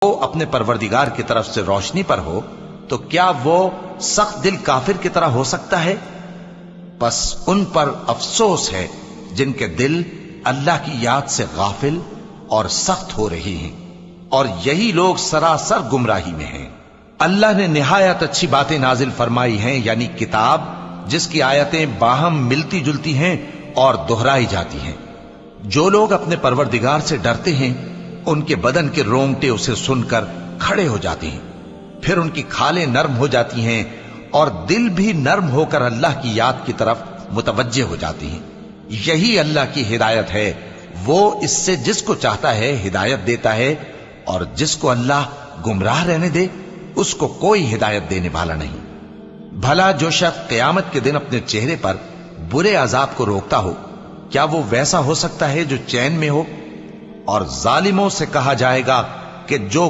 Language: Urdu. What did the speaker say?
وہ اپنے پروردگار کی طرف سے روشنی پر ہو تو کیا وہ سخت دل کافر کی طرح ہو سکتا ہے؟ بس ان پر افسوس ہے جن کے دل اللہ کی یاد سے غافل اور سخت ہو رہی ہیں، اور یہی لوگ سراسر گمراہی میں ہیں۔ اللہ نے نہایت اچھی باتیں نازل فرمائی ہیں، یعنی کتاب جس کی آیتیں باہم ملتی جلتی ہیں اور دہرائی جاتی ہیں۔ جو لوگ اپنے پروردگار سے ڈرتے ہیں ان کے بدن کے رونگٹے اسے سن کر کھڑے ہو جاتے ہیں، پھر ان کی کھالیں نرم ہو جاتی ہیں اور دل بھی نرم ہو کر اللہ کی یاد کی طرف متوجہ ہو جاتی ہیں۔ یہی اللہ کی ہدایت ہے، وہ اس سے جس کو چاہتا ہے ہدایت دیتا ہے، اور جس کو اللہ گمراہ رہنے دے اس کو کوئی ہدایت دینے والا نہیں۔ بھلا جو شخص قیامت کے دن اپنے چہرے پر برے عذاب کو روکتا ہو، کیا وہ ویسا ہو سکتا ہے جو چین میں ہو؟ اور ظالموں سے کہا جائے گا کہ جو